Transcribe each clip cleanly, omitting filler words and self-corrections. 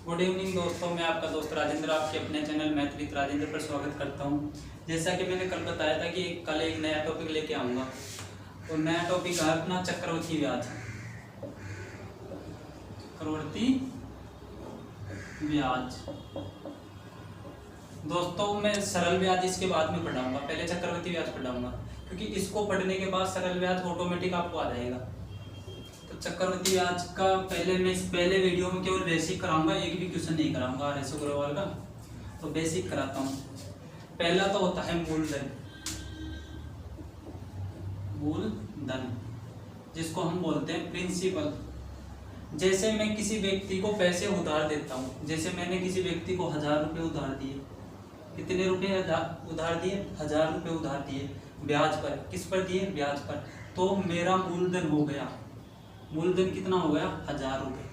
Good evening दोस्तों, मैं आपका दोस्त राजेंद्र आपके अपने चैनल मैथ विद राजेंद्र पर स्वागत करता हूं। जैसा कि मैंने कल बताया था कि कल एक नया टॉपिक लेके आऊँगा। तो नया टॉपिक है अपना चक्रवृद्धि ब्याज। चक्रवृद्धि ब्याज दोस्तों, मैं सरल ब्याज इसके बाद में पढ़ाऊंगा, पहले चक्रवृद्धि ब्याज पढ़ाऊंगा, क्योंकि इसको पढ़ने के बाद सरल ब्याज ऑटोमेटिक आपको आ जाएगा। तो चक्रवृद्धि ब्याज का पहले वीडियो में केवल बेसिक कराऊंगा, एक भी क्वेश्चन नहीं कराऊंगा आर.एस. अग्रवाल का। तो बेसिक कराता हूँ। पहला तो होता है मूलधन, जिसको हम बोलते हैं प्रिंसिपल। जैसे मैं किसी व्यक्ति को पैसे उधार देता हूँ, जैसे मैंने किसी व्यक्ति को 1000 रुपये उधार दिए। कितने रुपये उधार दिए? 1000 रुपये उधार दिए, ब्याज पर। किस पर दिए? ब्याज पर। तो मेरा मूलधन हो गया, मूलधन कितना हो गया? 1000 रुपये।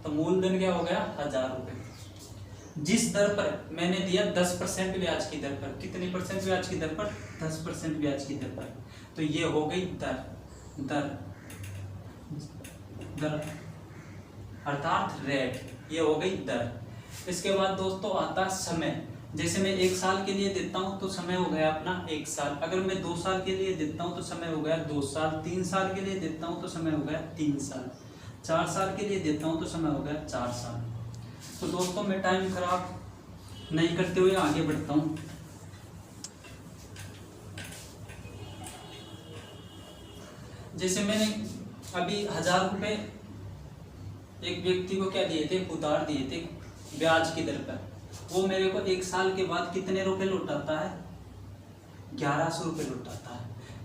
तो मूलधन क्या हो गया? 1000 रुपये। जिस दर पर मैंने दिया 10% ब्याज की दर पर। कितनी परसेंट ब्याज की दर पर? 10% ब्याज की दर पर। तो ये हो गई दर अर्थात रेट, ये हो गई दर। इसके बाद दोस्तों आता है समय। जैसे मैं 1 साल के लिए देता हूं तो समय हो गया अपना 1 साल। अगर मैं 2 साल के लिए देता हूं तो समय हो गया 2 साल। 3 साल के लिए देता हूं तो समय हो गया 3 साल। 4 साल के लिए देता हूं तो समय हो गया 4 साल। तो दोस्तों मैं टाइम खराब नहीं करते हुए आगे बढ़ता हूं। जैसे मैंने अभी 1000 रुपये एक व्यक्ति को क्या दिए थे? उधार दिए थे ब्याज की दर पर। वो मेरे को 1 साल के बाद कितने रुपए लौटाता है? 1100 रुपये लौटाता है।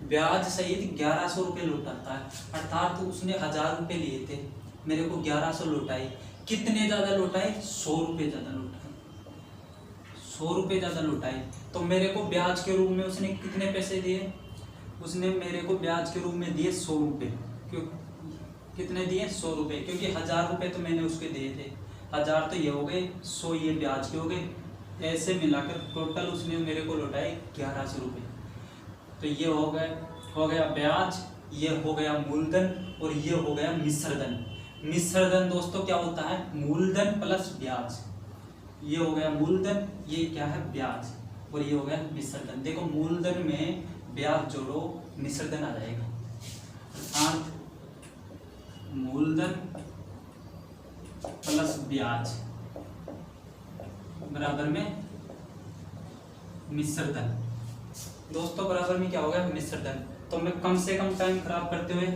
ब्याज सहित 1100 रुपये लौटाता है। अर्थात तो उसने 1000 रुपये लिए थे, मेरे को 1100 लौटाए। कितने ज़्यादा लौटाए? 100 रुपये ज़्यादा लौटाए। 100 रुपये ज़्यादा लौटाए। तो मेरे को ब्याज के रूप में उसने कितने पैसे दिए? उसने मेरे को ब्याज के रूप में दिए 100 रुपये। क्यों कितने दिए? 100 रुपये, क्योंकि 1000 रुपये तो मैंने उसके दिए थे। 1000 तो ये हो गए, 100 ये ब्याज के हो गए। ऐसे मिलाकर टोटल उसने मेरे को लौटाए 1100 रुपये। तो ये हो गया ब्याज, ये हो गया मूलधन, और ये हो गया मिश्रधन। मिश्रधन दोस्तों क्या होता है? मूलधन प्लस ब्याज। ये हो गया मूलधन, ये क्या है? ब्याज, और ये हो गया मिश्रधन। देखो मूलधन में ब्याज जोड़ो, मिश्रधन आ जाएगा। अर्थात मूलधन प्लस ब्याज बराबर में मिश्रधन। दोस्तों बराबर में क्या हो गया? मिश्रधन। तो मैं कम से कम टाइम खराब करते हुए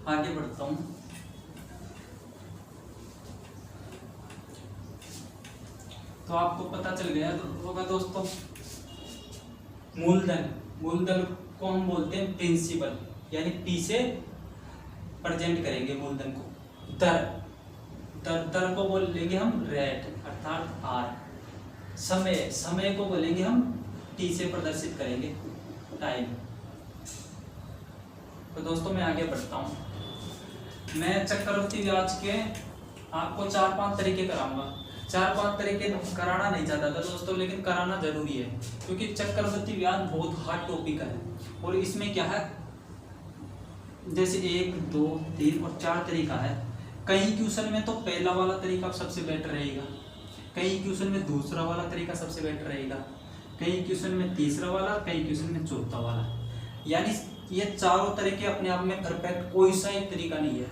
आगे बढ़ता हूं। तो आपको पता चल गया होगा दोस्तों, मूलधन को हम बोलते हैं प्रिंसिपल, यानी पी से प्रेजेंट करेंगे मूलधन को। दर को बोलेंगे हम रेट, अर्थात आर। समय को बोलेंगे हम टी से प्रदर्शित करेंगे, टाइम। तो दोस्तों मैं आगे बढ़ता हूं। मैं चक्रवृद्धि ब्याज के आपको 4-5 तरीके कराऊंगा। 4-5 तरीके कराना नहीं चाहता था दोस्तों, लेकिन कराना जरूरी है, क्योंकि चक्रवृद्धि ब्याज बहुत हार्ड टॉपिक है। और इसमें क्या है, जैसे 1, 2, 3 और 4 तरीका है। कई क्वेश्चन में तो पहला वाला तरीका सबसे बेटर रहेगा, कई क्वेश्चन में दूसरा वाला तरीका सबसे बेटर रहेगा, कई क्वेश्चन में तीसरा वाला, कई क्वेश्चन में चौथा वाला। यानी ये चारों तरीके अपने आप में परफेक्ट, कोई सा एक तरीका नहीं है,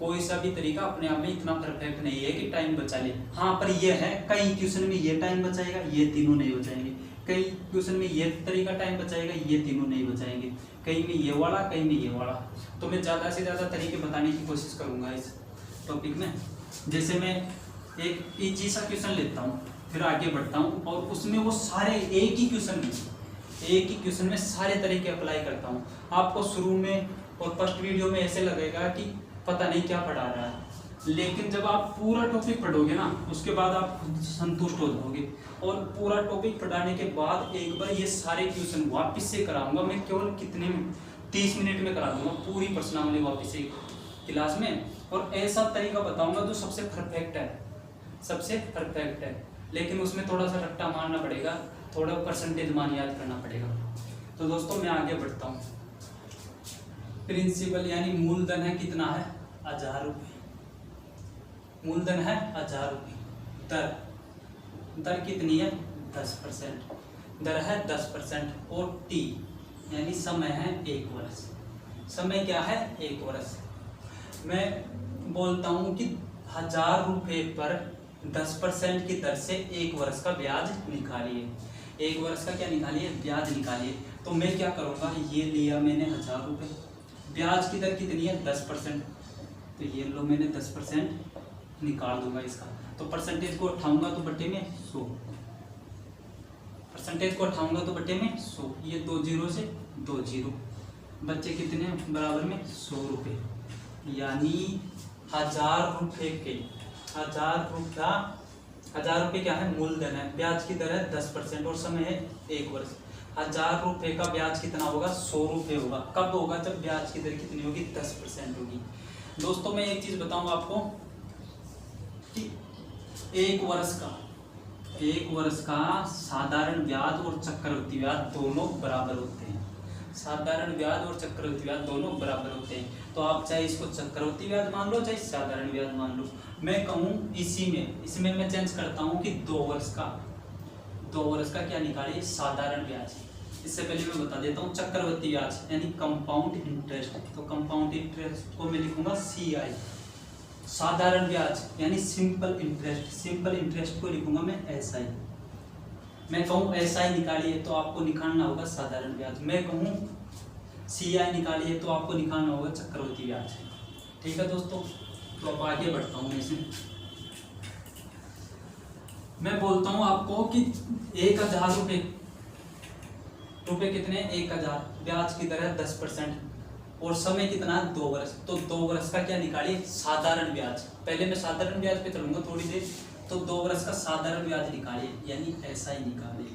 कोई सा भी तरीका अपने आप में इतना परफेक्ट नहीं है कि टाइम बचा ले। हाँ, पर ये है कई क्वेश्चन में ये टाइम बचाएगा, ये तीनों नहीं बचाएंगे। कई क्वेश्चन में ये तरीका टाइम बचाएगा, ये तीनों नहीं बचाएंगे। कहीं में ये वाला, कहीं में ये वाला। तो मैं ज़्यादा से ज़्यादा तरीके बताने की कोशिश करूँगा इस टॉपिक में। जैसे मैं एक इजी सा क्वेश्चन लेता हूँ, फिर आगे बढ़ता हूँ, और उसमें वो सारे एक ही क्वेश्चन में सारे तरीके अप्लाई करता हूँ। आपको शुरू में और फर्स्ट वीडियो में ऐसे लगेगा कि पता नहीं क्या पढ़ा रहा है, लेकिन जब आप पूरा टॉपिक पढ़ोगे ना, उसके बाद आप खुद संतुष्ट हो जाओगे। और पूरा टॉपिक पढ़ाने के बाद एक बार ये सारे क्वेश्चन वापस से कराऊंगा मैं। केवल कितने में? 30 मिनट में करा दूंगा पूरी प्रश्नावली वापस से क्लास में। और ऐसा तरीका बताऊंगा जो सबसे परफेक्ट है, लेकिन उसमें थोड़ा सा रट्टा मारना पड़ेगा, थोड़ा परसेंटेज मान याद करना पड़ेगा। तो दोस्तों मैं आगे बढ़ता हूँ। प्रिंसिपल यानी मूलधन है, कितना है? 1000 रुपये। मूलधन है 1000 रुपये, दर कितनी है 10%, दर है 10% और टी यानी समय है 1 वर्ष। समय क्या है 1 वर्ष। मैं बोलता हूँ कि 1000 रुपये पर 10% की दर से 1 वर्ष का ब्याज निकालिए। 1 वर्ष का क्या निकालिए, ब्याज निकालिए। तो मैं क्या करूँगा, ये लिया मैंने 1000 रुपये, ब्याज की दर कितनी है 10%, तो ये लो मैंने 10% निकाल दूंगा इसका। तो परसेंटेज को उठाऊंगा तो बट्टे में 100, परसेंटेज को उठाऊंगा तो बट्टे में 100, ये 2 जीरो से 2 जीरो, बच्चे कितने बराबर में 100 रुपये। यानी 1000 रुपये के 1000 रुपये क्या है, मूलधन है, ब्याज की दर है 10% और समय है 1 वर्ष। 1000 रुपये का ब्याज कितना होगा, 100 रुपये होगा। कब होगा, जब ब्याज की दर कितनी होगी, 10% होगी। दोस्तों मैं एक चीज बताऊंगा आपको कि 1 वर्ष का साधारण ब्याज और चक्रवृद्धि ब्याज दोनों बराबर होते हैं। साधारण ब्याज और चक्रवृद्धि ब्याज दोनों बराबर होते हैं। तो आप चाहे इसको चक्रवृद्धि ब्याज मान लो, चाहे साधारण ब्याज मान लो। मैं कहूँ इसमें मैं चेंज करता हूँ कि 2 वर्ष का क्या निकालिए, साधारण ब्याज। इससे पहले मैं बता देता हूँ चक्रवृद्धि ब्याज यानी कंपाउंड इंटरेस्ट, तो कंपाउंड इंटरेस्ट को मैं लिखूंगा CI। साधारण ब्याज यानी सिंपल इंटरेस्ट को लिखूंगा मैं SI। मैं कहूँ SI निकालिए तो आपको निकालना होगा साधारण ब्याज, मैं कहूँ CI निकालिए तो आपको निकालना होगा चक्रवृद्धि ब्याज। ठीक है दोस्तों, तो अब आगे बढ़ता हूँ मैं इसमें। मैं बोलता हूँ आपको कि 1000 रुपये कितने, 1000, ब्याज की दर है 10% और समय कितना है 2 वर्ष। तो 2 वर्ष का क्या निकालिए, साधारण ब्याज। पहले मैं साधारण ब्याज पे चलूंगा थोड़ी देर। तो 2 वर्ष का साधारण ब्याज निकालिए यानी SI निकालिए,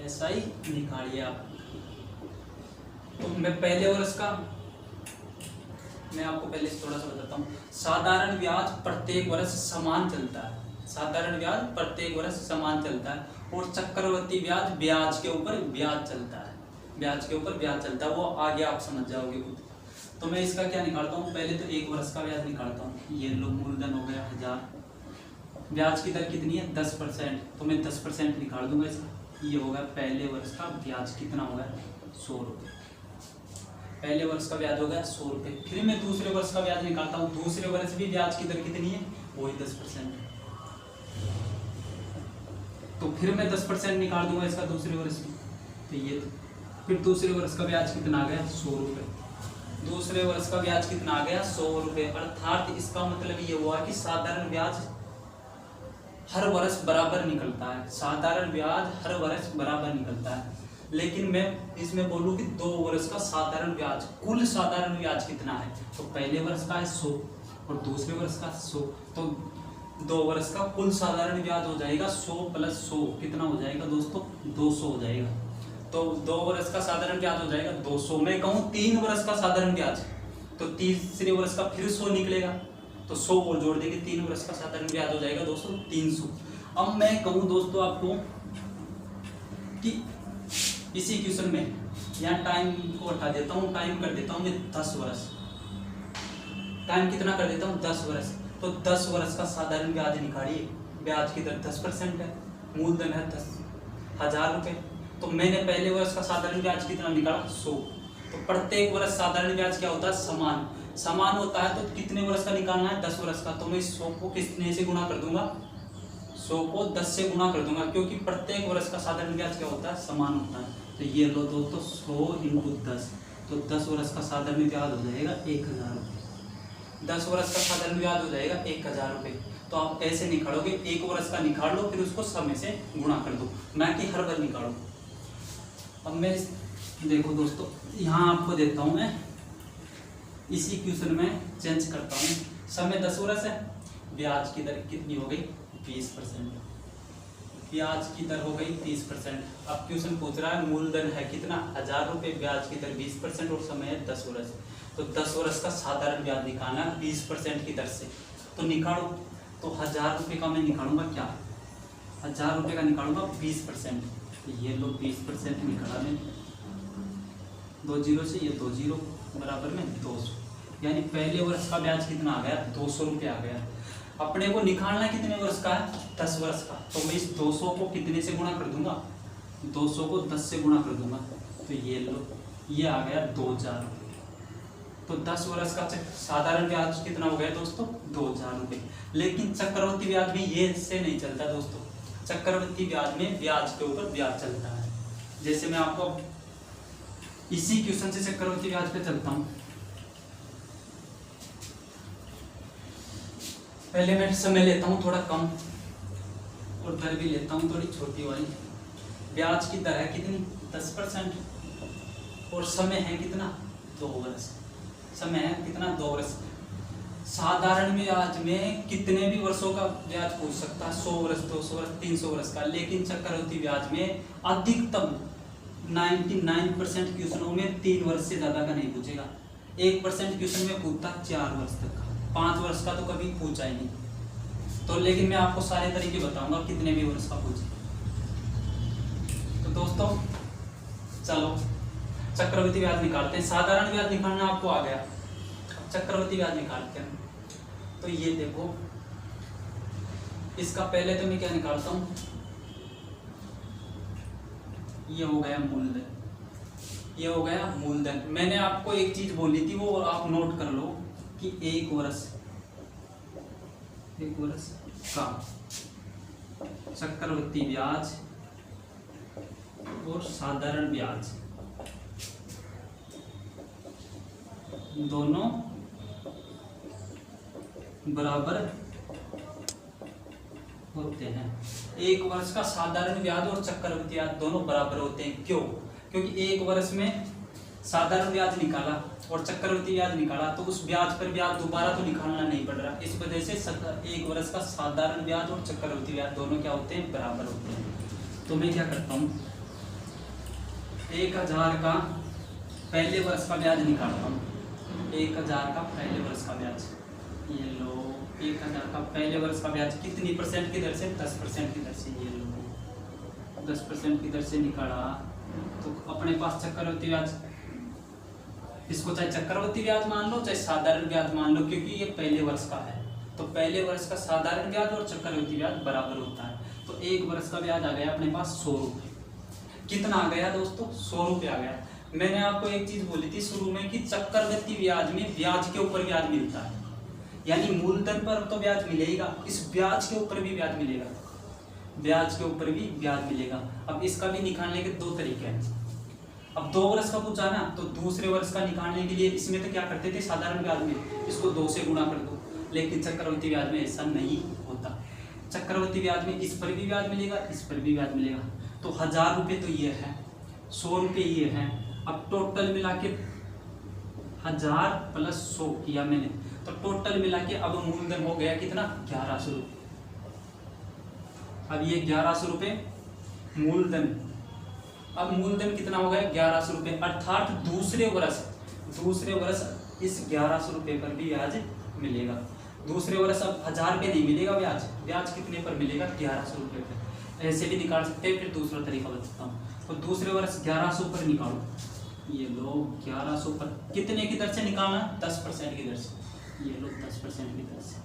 SI निकालिए आप। तो मैं पहले वर्ष का मैं आपको पहले से थोड़ा सा बताता हूँ। साधारण ब्याज प्रत्येक वर्ष समान चलता है, साधारण ब्याज प्रत्येक वर्ष समान चलता है और चक्रवृद्धि ब्याज के ऊपर ब्याज चलता है, ब्याज के ऊपर ब्याज चलता है। वो आगे आप समझ जाओगे खुद। तो मैं इसका क्या निकालता हूँ, पहले तो 1 वर्ष का ब्याज निकालता हूँ। ये लो मूलधन हो गया 1000, ब्याज की दर कितनी है 10%, तो मैं 10% निकाल दूंगा इसका। ये होगा पहले वर्ष का ब्याज, कितना होगा 100 रुपये। पहले वर्ष का ब्याज हो गया 100 रुपये। फिर मैं दूसरे वर्ष का ब्याज निकालता हूँ। दूसरे वर्ष भी ब्याज की दर कितनी है, वही 10%। तो फिर मैं 10% निकाल दूंगा इसका दूसरे वर्ष में। तो ये फिर दूसरे वर्ष का ब्याज कितना आ गया 100 रुपये। दूसरे वर्ष का ब्याज कितना आ गया 100 रुपये। अर्थात इसका मतलब ये हुआ कि साधारण ब्याज हर वर्ष बराबर निकलता है, साधारण ब्याज हर वर्ष बराबर निकलता है। लेकिन मैं इसमें बोलूँ कि 2 वर्ष का साधारण ब्याज, कुल साधारण ब्याज कितना है, तो पहले वर्ष का है 100 और दूसरे वर्ष का 100, तो 2 वर्ष का कुल साधारण ब्याज हो जाएगा 100 + 100, कितना हो जाएगा दोस्तों 200 हो जाएगा। तो 2 वर्ष का साधारण ब्याज हो जाएगा 200। मैं कहूँ 3 वर्ष का साधारण ब्याज, तो तीसरे वर्ष का फिर 100 निकलेगा, तो 100 और जोड़ देंगे, 3 वर्ष का साधारण ब्याज हो जाएगा दोस्तों 300। अब मैं कहूँ दोस्तों आपको कि इसी क्वेश्चन में यहाँ टाइम को हटा देता हूँ, टाइम कर देता हूँ मैं 10 वर्ष, टाइम कितना कर देता हूँ 10 वर्ष। तो 10 वर्ष का साधारण ब्याज निकालिए, ब्याज की दर 10% है, मूलधन है 10,000 रुपये। तो मैंने पहले वर्ष का साधारण ब्याज कितना निकाला 100। तो प्रत्येक वर्ष साधारण ब्याज क्या होता है, समान होता है। तो कितने वर्ष का निकालना है 10 वर्ष का। तो मैं 100 को कितने से गुणा कर दूंगा, 100 को 10 से गुणा कर दूंगा, क्योंकि प्रत्येक वर्ष का साधारण ब्याज क्या होता है, समान होता है। तो ये लो दोस्तों 100 × 10, तो 10 वर्ष का साधारण ब्याज हो जाएगा 1000 रुपये। 10 वर्ष का साधारण ब्याज हो जाएगा 1000 रुपये। तो आप ऐसे निकालोगे, 1 वर्ष का निकाल लो, फिर उसको समय से गुणा कर दो, ना कि हर बार निकालो। अब मैं देखो दोस्तों यहाँ आपको देता हूँ, मैं इसी क्वेश्चन में चेंज करता हूँ। समय 10 वर्ष है, ब्याज की दर कितनी हो गई 20%, ब्याज की दर हो गई 30%। अब क्वेश्चन पूछ रहा है मूलधन है कितना 1000 रुपये, ब्याज की दर 20% और समय है 10 वर्ष। तो 10 वर्ष का साधारण ब्याज निकालना 20% की दर से, तो निकालो। तो 1000 रुपये का मैं निकालूंगा क्या, 1000 रुपये का निकालूंगा 20%। तो ये लो 20% निकाला मैं, 2 जीरो से ये 2 जीरो बराबर में 200। यानी पहले वर्ष का ब्याज कितना आ गया, 200 रुपये आ गया। अपने को निकालना कितने वर्ष का है, 10 वर्ष का। तो मैं इस 200 को कितने से गुणा कर दूंगा, 200 को 10 से गुणा कर दूंगा। तो ये लो, ये आ गया 2000 रुपये। तो 10 वर्ष का साधारण ब्याज कितना हो गया दोस्तों, 2000 रुपये। लेकिन चक्रवृद्धि ब्याज में ये से नहीं चलता दोस्तों। चक्रवृद्धि ब्याज में ब्याज के ऊपर ब्याज चलता है। जैसे मैं आपको इसी क्वेश्चन से चक्रवृद्धि ब्याज पे चलता हूँ। पहले मैं समय लेता हूँ थोड़ा कम और दर भी लेता हूँ थोड़ी छोटी वाली। ब्याज की दर है कितनी, 10% और समय है कितना, 2 वर्ष। समय है कितना, 2 वर्ष। साधारण ब्याज में कितने भी वर्षों का ब्याज पूछ सकता है, 100 वर्ष, 200 वर्ष, 300 वर्ष का। लेकिन चक्रवृद्धि ब्याज में अधिकतम 99% क्वेश्चनों में 3 वर्ष से ज्यादा का नहीं पूछेगा। 1% क्वेश्चन में पूछता 4 वर्ष तक का, 5 वर्ष का तो कभी पूछा ही नहीं। तो लेकिन मैं आपको सारे तरीके बताऊंगा कितने भी वर्ष का पूछे। तो दोस्तों चलो चक्रवृद्धि ब्याज निकालते हैं। साधारण ब्याज निकालना आपको आ गया, अब चक्रवृद्धि ब्याज निकालते हैं। तो ये देखो, इसका पहले तो मैं क्या निकालता हूँ, ये हो गया मूलधन, ये हो गया मूलधन। मैंने आपको एक चीज बोली थी, वो आप नोट कर लो कि एक वर्ष का चक्रवृद्धि ब्याज और साधारण ब्याज दोनों बराबर होते हैं। एक वर्ष का साधारण ब्याज और चक्रवृद्धि ब्याज दोनों बराबर होते हैं। क्यों? क्योंकि एक वर्ष में साधारण ब्याज निकाला और चक्रवृद्धि ब्याज निकाला तो उस ब्याज पर ब्याज दोबारा तो निकालना नहीं पड़ रहा। इस वजह से एक वर्ष का साधारण ब्याज और चक्रवृद्धि ब्याज दोनों क्या होते हैं, बराबर होते हैं। तो मैं क्या करता हूँ, 1000 का पहले वर्ष का ब्याज निकालता हूँ। 1000 का पहले वर्ष का ब्याज, ये लो 1000 का पहले वर्ष का ब्याज कितनी परसेंट की दर से, 10% की दर से। ये लो 10% की दर से निकाला तो अपने पास चक्रवृद्धि ब्याज, इसको चाहे चक्रवृद्धि ब्याज मान लो चाहे साधारण ब्याज मान लो, क्योंकि ये पहले वर्ष का है। तो पहले वर्ष का साधारण ब्याज और चक्रवृद्धि ब्याज बराबर होता है। तो एक वर्ष का ब्याज आ गया अपने पास 100 रुपये। कितना आ गया दोस्तों, 100 रुपये आ गया। मैंने आपको एक चीज बोली थी शुरू में कि चक्रवृद्धि ब्याज में ब्याज के ऊपर ब्याज मिलता है, यानी मूलधन पर तो ब्याज मिलेगा, इस ब्याज के ऊपर भी ब्याज मिलेगा, ब्याज के ऊपर भी ब्याज मिलेगा। अब इसका भी निकालने के 2 तरीके हैं। अब 2 वर्ष का पूछा ना, तो दूसरे वर्ष का निकालने के लिए इसमें तो क्या करते थे, साधारण ब्याज में इसको 2 से गुणा कर दो। लेकिन चक्रवृद्धि ब्याज में ऐसा नहीं होता। चक्रवृद्धि ब्याज में इस पर भी ब्याज मिलेगा, इस पर भी ब्याज मिलेगा। तो 1000 रुपये तो ये है, 100 रुपये ये है। अब टोटल मिला के 1000 प्लस 100 किया मैंने, तो टोटल मिला के अब मूलधन हो गया कितना, 1100 रुपये। अब ये 1100 रुपये मूलधन, अब मूलधन कितना हो गया, 1100 रुपये। अर्थात दूसरे वर्ष इस 1100 रुपये पर भी ब्याज मिलेगा। दूसरे वर्ष अब 1000 पे नहीं मिलेगा ब्याज, ब्याज कितने पर मिलेगा, 1100 रुपये पर। ऐसे भी निकाल सकते हैं। फिर दूसरा तरीका बताता हूँ। तो दूसरे वर्ष 1100 पर निकालो, ये लो 1100 पर कितने की दर से निकालना, 10% की दर से। ये लो 10% की दर से,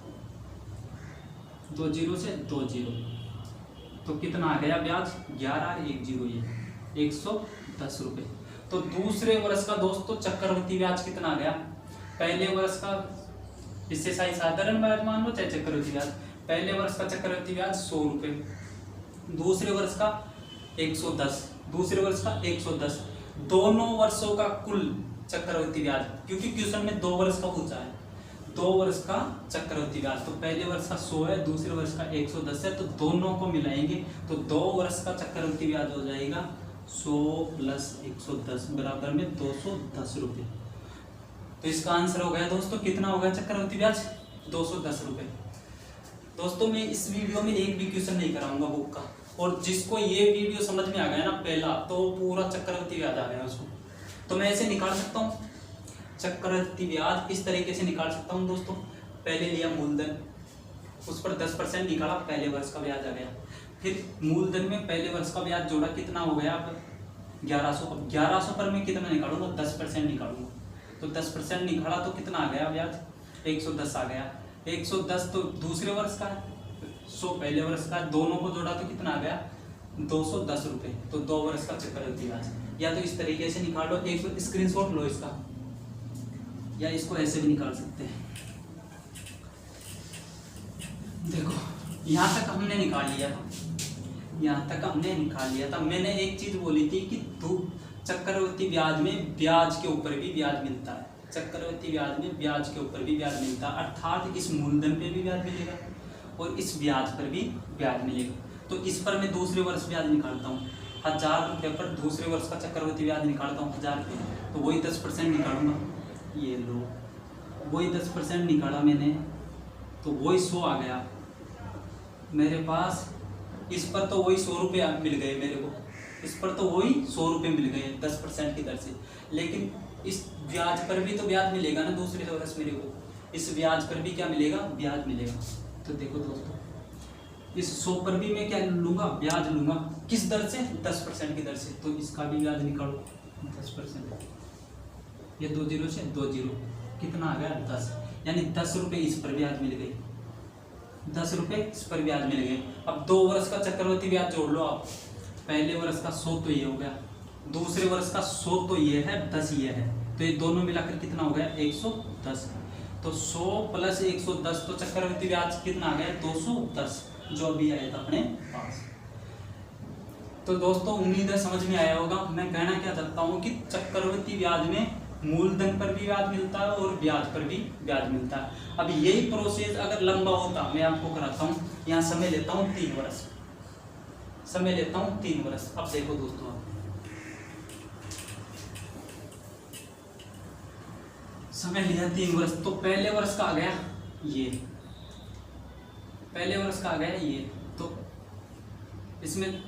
2 0 से 2 0, तो कितना आ गया ब्याज, 11 1 0, ये 110 रुपये। तो दूसरे वर्ष का दोस्तों चक्रवृद्धि ब्याज कितना आ गया, पहले वर्ष का, इससे साधारण ब्याज मान लो चाहे चक्रवृद्धि ब्याज। पहले वर्ष का चक्रवृद्धि ब्याज 100 रुपये, दूसरे वर्ष का 110, दूसरे वर्ष का 110, दोनों वर्षों का कुल चक्रवृद्धि ब्याज, क्योंकि क्वेश्चन में 2 वर्ष का पूछा है, 2 वर्ष का चक्रवृद्धि ब्याज। तो पहले वर्ष का 100 है, दूसरे वर्ष का 110 है, तो दोनों को मिलाएंगे तो 2 वर्ष का चक्रवृद्धि ब्याज हो जाएगा 100 प्लस 110 बराबर में 210 रुपये। तो इसका आंसर हो गया दोस्तों, कितना हो गया चक्रवृद्धि ब्याज, 210 रुपये। दोस्तों मैं इस वीडियो में एक भी क्वेश्चन नहीं कराऊंगा बुक का, और जिसको ये वीडियो समझ में आ गया ना पहला, तो पूरा चक्रवृद्धि ब्याज आ गया उसको। तो मैं ऐसे निकाल सकता हूँ चक्रवृद्धि ब्याज, इस तरीके से निकाल सकता हूँ दोस्तों। पहले लिया मूलधन, उस पर 10% निकाला, पहले वर्ष का ब्याज आ गया। फिर मूलधन में पहले वर्ष का ब्याज जोड़ा, कितना हो गया अब 1100। अब 1100 पर मैं कितना निकालूंगा, 10% निकालूंगा। तो 10% निकाला तो कितना आ गया ब्याज, 110 आ गया। 110 तो दूसरे वर्ष का है, 100 पहले वर्ष का है, दोनों को जोड़ा तो कितना आ गया, 210 रुपये। तो 2 वर्ष का चक्रवृद्धि ब्याज। या तो इस तरीके से निकाल लो, एक स्क्रीनशॉट लो इसका, या इसको ऐसे भी निकाल सकते हैं। देखो यहाँ तक हमने निकाल लिया था, यहाँ तक हमने निकाल लिया था। मैंने एक चीज बोली थी कि चक्रवृद्धि ब्याज में ब्याज के ऊपर भी ब्याज मिलता है, चक्रवृद्धि ब्याज में ब्याज के ऊपर भी ब्याज मिलता है, अर्थात इस मूलधन पे भी ब्याज मिलेगा और इस ब्याज पर भी ब्याज मिलेगा। तो इस पर मैं दूसरे वर्ष ब्याज निकालता हूँ, 1000 रुपये पर दूसरे वर्ष का चक्रवृद्धि ब्याज निकालता हूँ 1000 रुपये, तो वही 10% निकालूंगा। ये लो, वही 10% निकाला मैंने, तो वही 100 आ गया मेरे पास। इस पर तो वही 100 रुपये मिल गए मेरे को, इस पर तो वही 100 रुपये मिल गए 10% की दर से। लेकिन इस ब्याज पर भी तो ब्याज मिलेगा ना दूसरे वर्ष मेरे को, इस ब्याज पर भी क्या मिलेगा, ब्याज मिलेगा। तो देखो दोस्तों, इस 100 पर भी मैं क्या लूँगा, ब्याज लूँगा। किस दर से, 10% की दर से। तो इसका भी ब्याज निकालो 10%, ये 2 जीरो से 2 जीरो, कितना आ गया 10, यानी 10 रुपये इस पर ब्याज मिल गई, 10 रुपये इस पर ब्याज मिल गए। अब 2 वर्ष का चक्रवृद्धि ब्याज जोड़ लो आप, पहले वर्ष का 100 तो ये हो गया, दूसरे वर्ष का 100 तो ये है, 10 ये है, तो ये दोनों मिलाकर कितना हो गया 110। तो 100 प्लस 110, तो चक्रवृद्धि ब्याज कितना आ गया 210, जो अभी आया था अपने पास। तो दोस्तों उम्मीद है समझ में आया होगा। मैं कहना क्या चाहता हूँ कि चक्रवृद्धि ब्याज में मूलधन पर भी ब्याज मिलता है और ब्याज पर भी ब्याज मिलता है। अब यही प्रोसेस अगर लंबा होता, मैं आपको कराता हूँ, यहाँ समय लेता हूँ 3 वर्ष, समय लेता हूँ 3 वर्ष। अब देखो दोस्तों, समय लिया 3 वर्ष, तो पहले वर्ष का आ गया ये, पहले वर्ष का आ गया ये, तो इसमें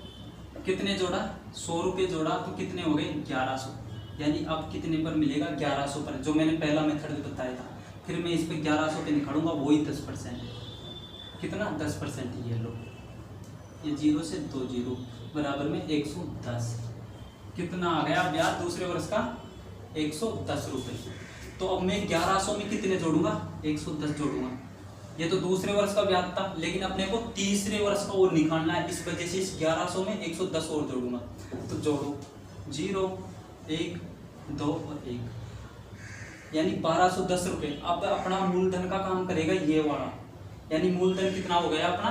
कितने जोड़ा, 100 रुपये जोड़ा, तो कितने हो गए 1100, यानी अब कितने पर मिलेगा 1100 पर, जो मैंने पहला मेथड बताया था। फिर मैं इस पर 1100 पे निकालूंगा, वही 10%, कितना 10%, ये लो, ये 0 से 2 जीरो बराबर में 110, कितना आ गया ब्याज दूसरे वर्ष का 110 रुपये। तो अब मैं 1100 में कितने जोड़ूंगा, 110 जोड़ूंगा। ये तो दूसरे वर्ष का ब्याज था, लेकिन अपने को तीसरे वर्ष का और निकालना है, इस वजह से इस 1100 में 110 और जोड़ूंगा। तो जोड़ो, 0 1 2 और 1, यानी 1210 रुपये। अब अपना मूलधन का काम करेगा ये वाला, यानी मूलधन कितना हो गया अपना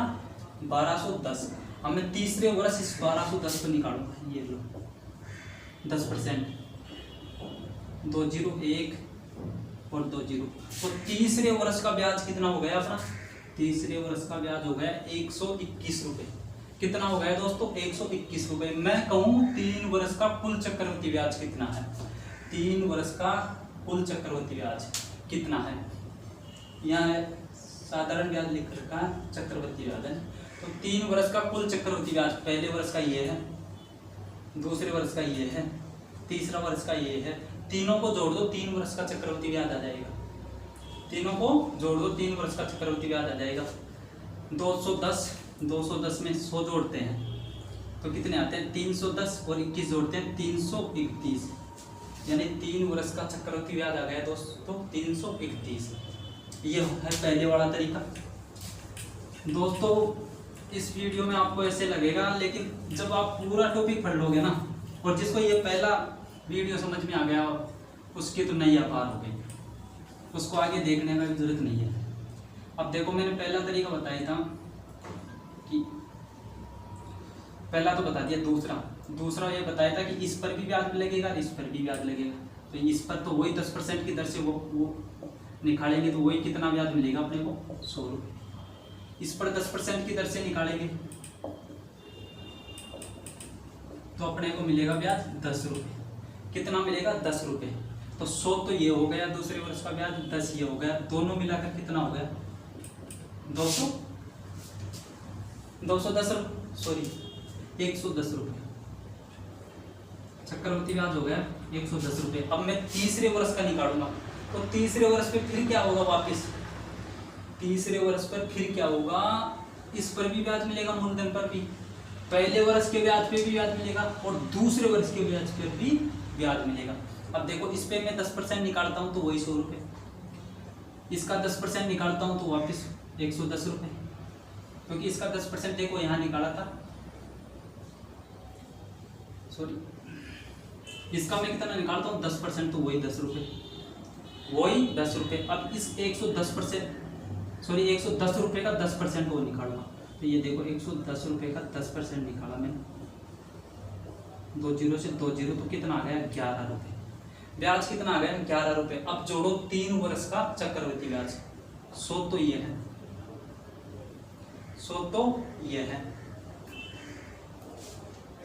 1210। अब मैं तीसरे वर्ष इस 1210 को निकालूंगा, ये लो 10%, 2 जीरो 1 और 2 जीरो, तो तीसरे वर्ष का ब्याज कितना हो गया अपना, तीसरे वर्ष का ब्याज हो गया 121 रुपये। कितना हो गया दोस्तों 121 रुपये। मैं कहूँ 3 वर्ष का कुल चक्रवृद्धि ब्याज कितना है, 3 वर्ष का कुल चक्रवृद्धि ब्याज कितना है, यहाँ साधारण ब्याज लिख रखा है, चक्रवृद्धि ब्याज है। तो 3 वर्ष का कुल चक्रवृद्धि ब्याज, पहले वर्ष का ये है, दूसरे वर्ष का ये है, तीसरा वर्ष का ये है, तीनों को जोड़ दो 3 वर्ष का चक्रवृद्धि ब्याज आ जाएगा, तीनों को जोड़ दो 3 वर्ष का चक्रवृद्धि ब्याज आ जाएगा। 210 में 100 जोड़ते हैं तो कितने आते हैं, 310 और 21 जोड़ते हैं 331, यानी 3 वर्ष का चक्रवृद्धि ब्याज आ गया दोस्तों 331। ये है पहले वाला तरीका। दोस्तों इस वीडियो में आपको ऐसे लगेगा, लेकिन जब आप पूरा टॉपिक पढ़ लोगे ना, और जिसको ये पहला वीडियो समझ में आ गया उसकी तो नैया पार हो गई, उसको आगे देखने का भी जरूरत नहीं है। अब देखो मैंने पहला तरीका बताया था कि पहला तो बता दिया, दूसरा ये बताया था कि इस पर भी ब्याज लगेगा, इस पर भी ब्याज लगेगा। तो इस पर तो वही 10% की दर से वो निकालेंगे, तो वही कितना ब्याज मिलेगा अपने को 100 रुपये। इस पर 10% की दर से निकालेंगे तो अपने को मिलेगा ब्याज 10 रुपये। कितना मिलेगा 10 रुपये। तो 100 तो ये हो गया दूसरे वर्ष का ब्याज, 10 ये हो गया, दोनों मिलाकर कितना हो गया 110 रुपये। चक्रवृद्धि ब्याज हो गया 110 रुपये। अब मैं तीसरे वर्ष का निकालूंगा, तो तीसरे वर्ष पे फिर क्या होगा, वापस तीसरे वर्ष पर फिर क्या होगा, इस पर भी ब्याज मिलेगा, मूलधन पर भी, पहले वर्ष के ब्याज पे भी ब्याज मिलेगा और दूसरे वर्ष के ब्याज पर भी ब्याज मिलेगा। अब देखो इस पे मैं 10% निकालता हूँ तो वही 100 रुपये, इसका 10% निकालता हूँ तो वापस 110 रुपये, क्योंकि इसका 10% देखो यहाँ निकाला था, सॉरी इसका मैं कितना निकालता हूँ 10%, तो वही 10 रुपये, वही 10 रुपये। अब इस 110%, सॉरी 110 रुपये का 10% वो निकालूंगा, तो ये देखो 110 रुपये का 10% निकाला मैंने, 2 जीरो से 2 जीरो, तो कितना आ गया 11 रुपये। ब्याज कितना आ गया 11 रुपये। अब जोड़ो 3 वर्ष का चक्रवृद्धि ब्याज, 100 तो ये है, 100 तो ये है,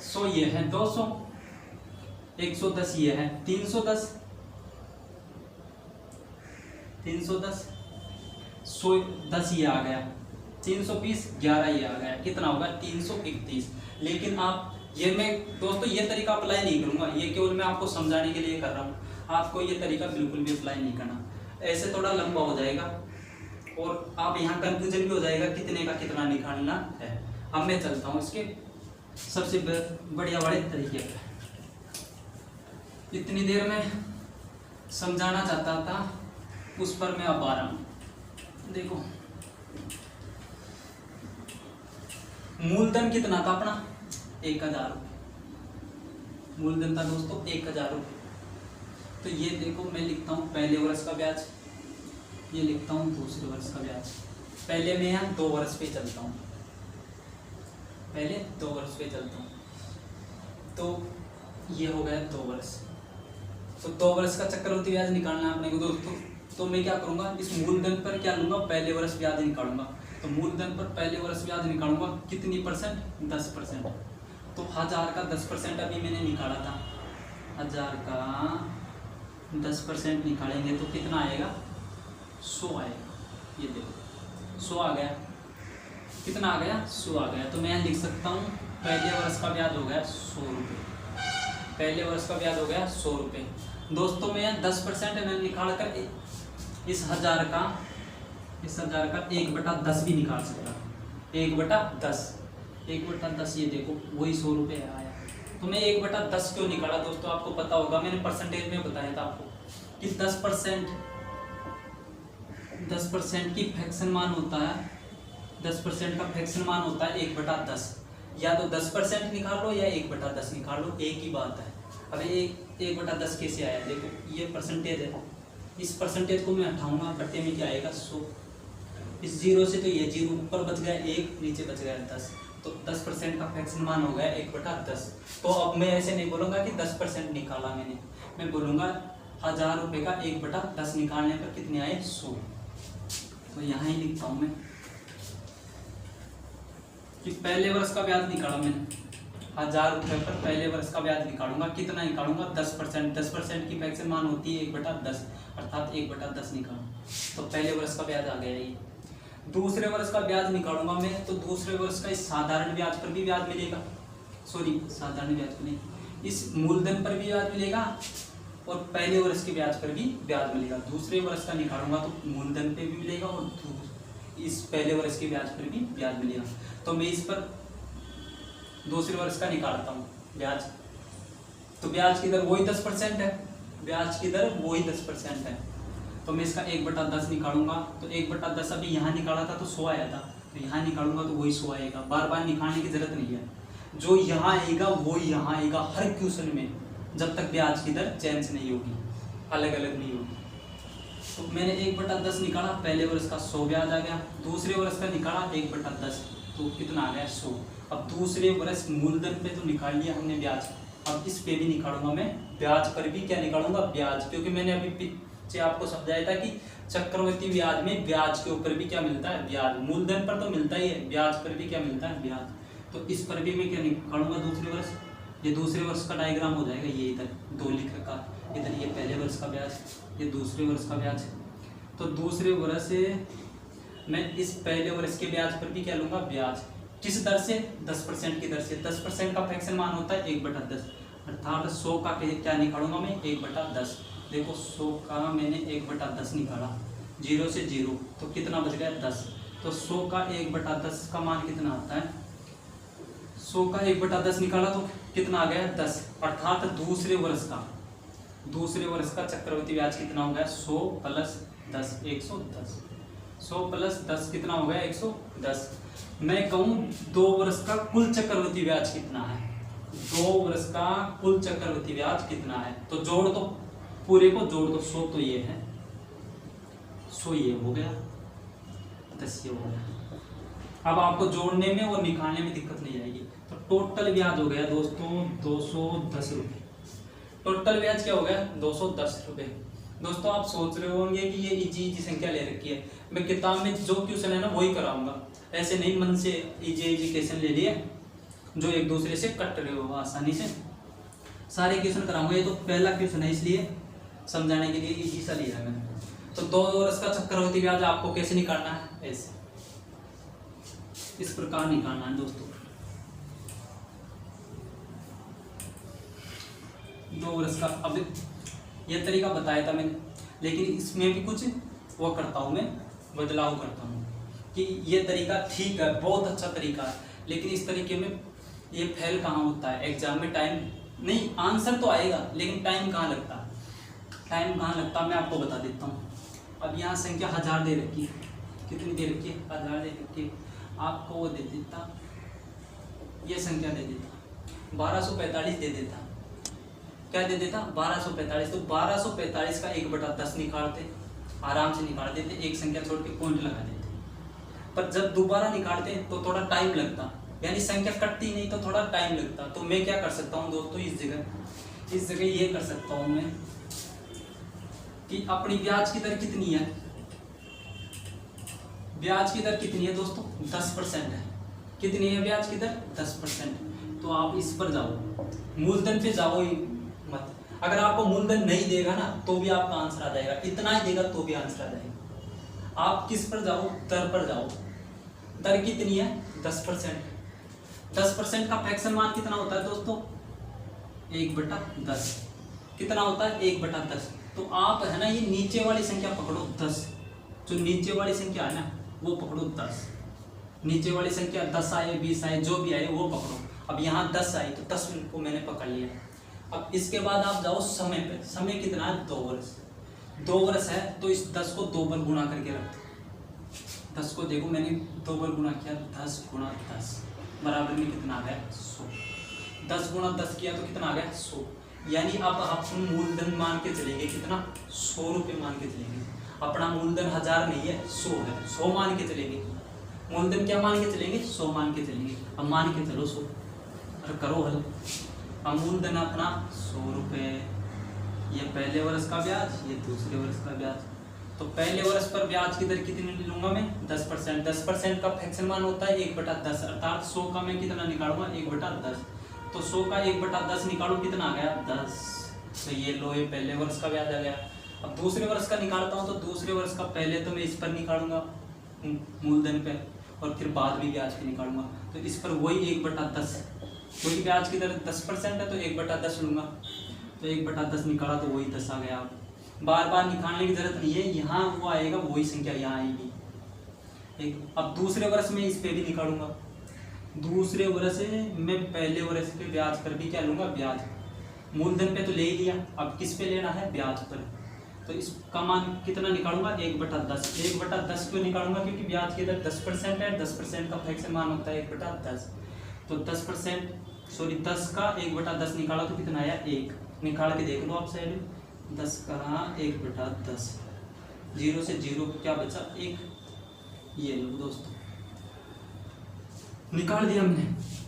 100 ये है, 200, 110 ये है, 310, 310, 110 ये आ गया, 320, 11 ये आ गया, कितना होगा 331। लेकिन आप ये मैं दोस्तों ये तरीका अप्लाई नहीं करूंगा, ये केवल मैं आपको समझाने के लिए कर रहा हूँ, आपको ये तरीका बिल्कुल भी अप्लाई नहीं करना, ऐसे थोड़ा लंबा हो जाएगा और आप यहाँ कंफ्यूजन भी हो जाएगा कितने का कितना निकालना है। अब मैं चलता हूँ इसके सबसे बढ़िया वाले तरीके पर। इतनी देर में समझाना चाहता था उस पर मैं अब आ रहा हूँ। देखो मूलधन कितना था अपना 1000 रुपये, मूलधन था दोस्तों 1000 रुपये। तो ये देखो मैं लिखता हूँ पहले वर्ष का ब्याज, ये लिखता हूँ दूसरे वर्ष का ब्याज। पहले मैं यहाँ 2 वर्ष पे चलता हूँ, पहले 2 वर्ष पे चलता हूँ, तो ये हो गया 2 वर्ष। तो 2 वर्ष का चक्रवृद्धि ब्याज निकालना है अपने को दोस्तों। तो मैं क्या करूँगा, इस मूलधन पर क्या लूँगा, पहले वर्ष ब्याज निकालूंगा। तो मूलधन पर पहले वर्ष ब्याज निकालूंगा, कितनी परसेंट, 10%। तो 1000 का 10% अभी मैंने निकाला था, 1000 का 10% निकालेंगे तो कितना आएगा, 100 आएगा। ये देखो 100 आ गया, कितना आ गया, 100 आ गया। तो मैं लिख सकता हूँ पहले वर्ष का ब्याज हो गया 100 रुपये, पहले वर्ष का ब्याज हो गया 100 रुपये। दोस्तों मैं 10% मैंने निकाल कर इस 1000 का 1/10 भी निकाल सकता, 1/10, 1/10, ये देखो वही 100 रुपये आया। तो मैं 1/10 क्यों निकाला दोस्तों, आपको पता होगा, मैंने परसेंटेज में बताया था आपको कि 10% की फ्रैक्शन मान होता है, 10% का फ्रैक्शन मान होता है 1/10। या तो 10% निकाल लो या 1/10 निकाल लो, एक ही बात है। अब 1/10 कैसे आया, देखो ये परसेंटेज है, इस परसेंटेज को मैं हटाऊंगा, बट्टे में क्या आएगा 100, इस 0 से तो ये 0 ऊपर बच गया 1, नीचे बच गया 10, तो 10% का फ्रैक्शन मान हो गया 1/10। तो अब मैं ऐसे नहीं बोलूँगा कि 10% निकाला मैंने, मैं बोलूँगा 1000 रुपये का 1/10 निकालने पर कितने आए, 100। तो यहाँ ही लिखता हूँ मैं कि पहले वर्ष का ब्याज निकाला मैंने, 1000 रुपये पर पहले वर्ष का ब्याज निकालूंगा, कितना निकालूंगा, 10%, 10% की फ्रैक्शन मान होती है 1/10, अर्थात 1/10 निकालूँ, तो पहले वर्ष का ब्याज आ गया ये। दूसरे वर्ष का ब्याज निकालूंगा मैं, तो दूसरे वर्ष का इस साधारण ब्याज पर भी ब्याज मिलेगा, सॉरी साधारण ब्याज पर नहीं, इस मूलधन पर भी ब्याज मिलेगा और पहले वर्ष के ब्याज पर भी ब्याज मिलेगा। दूसरे वर्ष का निकालूंगा तो मूलधन पे भी मिलेगा और इस पहले वर्ष के ब्याज पर भी ब्याज मिलेगा। तो मैं इस पर दूसरे वर्ष का निकालता हूँ ब्याज, तो ब्याज की दर वही 10% है, ब्याज की दर वही 10% है। तो मैं इसका 1/10 निकालूंगा, तो 1/10 अभी यहाँ निकाला था तो 100 आया था, तो यहाँ निकालूंगा तो वही 100 आएगा, बार बार निकालने की जरूरत नहीं है, जो यहाँ आएगा वो यहाँ आएगा हर क्वेश्चन में, जब तक ब्याज की दर चेंज नहीं होगी, अलग अलग नहीं होगी। तो मैंने 1/10 निकाला, पहले वर्ष का 100 ब्याज आ गया, दूसरे वर्ष का निकाला 1/10, तो कितना आ गया 100। अब दूसरे वर्ष मूलधन पे तो निकाल लिया हमने ब्याज, अब इस पे भी निकालूंगा मैं, ब्याज पर भी क्या निकालूंगा, ब्याज, क्योंकि मैंने अभी पीछे आपको समझाया था कि चक्रवृद्धि ब्याज में ब्याज के ऊपर भी क्या मिलता है, ब्याज। मूलधन पर तो मिलता ही है, ब्याज पर भी क्या मिलता है, ब्याज। तो इस पर भी मैं क्या निकालूंगा, दूसरे वर्ष, ये दूसरे वर्ष का डायग्राम हो जाएगा, ये इधर 2 लिख रखा, इधर ये पहले वर्ष का ब्याज, ये दूसरे वर्ष का ब्याज। तो दूसरे वर्ष से मैं इस पहले वर्ष के ब्याज पर भी क्या लूँगा, ब्याज, किस दर से, 10% की दर से। 10% का फ्रैक्शन मान होता है 1/10, अर्थात 100 का क्या निकालूंगा मैं, 1/10। देखो 100 का मैंने 1/10 निकाला, 0 से 0, तो कितना बच गया 10। तो 100 का 1/10 का मान कितना आता है, 100 का 1/10 निकाला तो कितना आ गया 10, अर्थात दूसरे वर्ष का दूसरे वर्ष का चक्रवृद्धि ब्याज कितना हो गया 100 प्लस 10 110। 100 प्लस 10 कितना हो गया 110। मैं कहूँ 2 वर्ष का कुल चक्रवृद्धि ब्याज कितना है, 2 वर्ष का कुल चक्रवृद्धि ब्याज कितना है, तो जोड़ दो, पूरे को जोड़ दो। 100 तो ये है, 100 ये हो गया, 10 ये हो गया। अब आपको जोड़ने में और निकालने में दिक्कत नहीं आएगी। तो टोटल ब्याज हो गया दोस्तों 210 रुपये। टोटल ब्याज क्या हो गया 210 रुपये। दोस्तों आप सोच रहे होंगे कि ये इजी संख्या ले रखी है, मैं किताब में जो क्वेश्चन है ना वही कराऊंगा, ऐसे नहीं मन से इजी क्वेश्चन ले लिए जो एक दूसरे से कट रहे हो आसानी से, सारे क्वेश्चन कराऊंगा। ये तो पहला क्वेश्चन है इसलिए समझाने के लिए इजी सा लिया है मैंने। तो 2 वर्ष का चक्रवृद्धि ब्याज आपको कैसे निकालना है, ऐसे इस प्रकार निकालना है दोस्तों। 2 वर्ष का, अब ये तरीका बताया था मैंने, लेकिन इसमें भी कुछ वो करता हूँ मैं, बदलाव करता हूँ कि ये तरीका ठीक है, बहुत अच्छा तरीका है, लेकिन इस तरीके में ये फेल कहाँ होता है एग्जाम में। टाइम नहीं, आंसर तो आएगा लेकिन टाइम कहाँ लगता है, टाइम कहाँ लगता है मैं आपको बता देता हूँ। अब यहाँ संख्या 1000 दे रखी है, कितनी दे रखी है 1000 दे रखी है, आपको वो दे देता, ये संख्या दे देता 1245 दे देता, क्या दे देता 1245। तो 1245 का 1/10 निकालते, आराम से निकाल देते, एक संख्या छोड़ के पॉइंट लगा देते। पर जब दोबारा निकालते तो थोड़ा टाइम लगता, यानी संख्या कटती नहीं तो थोड़ा टाइम लगता। तो मैं क्या कर सकता हूँ दोस्तों, इस जगह ये कर सकता हूँ मैं कि अपनी ब्याज की दर कितनी है, ब्याज की दर कितनी है दोस्तों 10% है। कितनी है ब्याज की दर 10%। तो आप इस पर जाओ, मूलधन पे जाओ ही मत। अगर आपको मूलधन नहीं देगा ना तो भी आपका आंसर आ जाएगा, इतना ही देगा तो भी आंसर आ जाएगा। आप किस पर जाओ, दर पर जाओ। दर कितनी है 10%। 10% का फ्रैक्शन मान कितना होता है दोस्तों 1/10। कितना होता है 1/10। तो आप है ना ये नीचे वाली संख्या पकड़ो 10, जो नीचे वाली संख्या है ना वो पकड़ो 10। नीचे वाली संख्या 10 आए 20 आए जो भी आए वो पकड़ो। अब यहाँ 10 आई तो 10 को मैंने पकड़ लिया। अब इसके बाद आप जाओ समय पे, समय कितना है 2 वर्ष। 2 वर्ष है तो इस 10 को 2 बार गुणा करके रख दो। 10 को देखो मैंने 2 बार गुणा किया, 10 गुणा 10 बराबर में कितना आ गया 100। 10 गुणा 10 किया तो कितना आ गया 100। यानी अब आप मूलधन मान के चलेंगे कितना 100 रुपये मान के चलेंगे। अपना मूलधन 1000 नहीं है 100 है, 100 मान के चलेंगे। मूलधन क्या मान के चलेंगे 100 मान के चलेंगे। अब मान के चलो 100, अरे करो हल। अब मूलधन अपना 100 रुपये, ये पहले वर्ष का ब्याज, ये दूसरे वर्ष का ब्याज। तो पहले वर्ष पर ब्याज की दर कितनी लूंगा मैं 10%। 10% का फ्रैक्शन मान होता है 1/10, अर्थात 100 का मैं कितना निकालूंगा 1/10। तो 100 का 1/10 निकालू कितना आ गया 10। तो ये लो ये पहले वर्ष का ब्याज आ गया। अब दूसरे वर्ष का निकालता हूँ तो दूसरे वर्ष का पहले तो मैं इस पर निकालूंगा मूलधन पे, और फिर बाद भी ब्याज पे निकालूंगा। तो इस पर वही 1/10, क्योंकि ब्याज की दर 10% है तो 1/10 लूंगा। तो 1/10 निकाला तो वही 10 आ गया। बार बार निकालने की जरूरत नहीं है, यहाँ वो आएगा वही संख्या यहाँ आएगी। अब दूसरे वर्ष में इस पे भी निकालूंगा। दूसरे वर्ष में पहले वर्ष के ब्याज पर भी क्या लूंगा ब्याज। मूलधन पे तो ले ही लिया, अब किस पे लेना है ब्याज पर। तो इसका मान कितना निकालूंगा 1/10। 1/10 क्यों निकालूंगा क्योंकि ब्याज की दर 10% है, 10% का फ्रैक्शन मान होता है 1/10। तो 10% सॉरी 10 का 1/10 निकाला तो कितना आया 1। निकाल के देख लो आप साइड, 10 का 1/10, 0 से 0 क्या बचा 1। ये लो दोस्तों निकाल दिया हमने।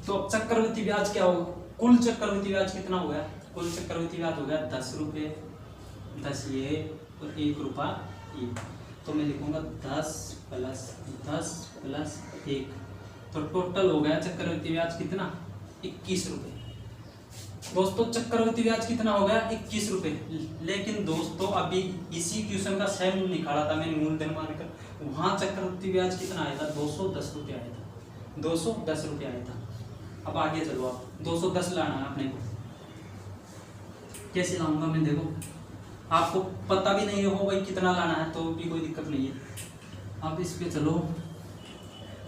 तो अब चक्रवृद्धि ब्याज क्या होगा, कुल चक्रवृद्धि ब्याज कितना हो गया, कुल चक्रवृद्धि ब्याज हो गया 10 रुपये, 10 ये और 1 रुपया ये। तो मैं लिखूंगा 10 प्लस 1। तो टोटल हो गया चक्रवृद्धि ब्याज कितना 21 रुपये। दोस्तों चक्रवृद्धि ब्याज कितना हो गया 21 रुपये। लेकिन दोस्तों अभी इसी क्वेश्चन का सेम निकाला था मैंने मूलधन मानकर, वहाँ चक्रवृद्धि ब्याज कितना आया था 210 रुपये आया था, 210 रुपये आया था। अब आगे चलो, आप 210 लाना है अपने को। कैसे लाऊंगा मैं, देखो आपको पता भी नहीं हो भाई कितना लाना है तो भी कोई दिक्कत नहीं है। अब इस पे चलो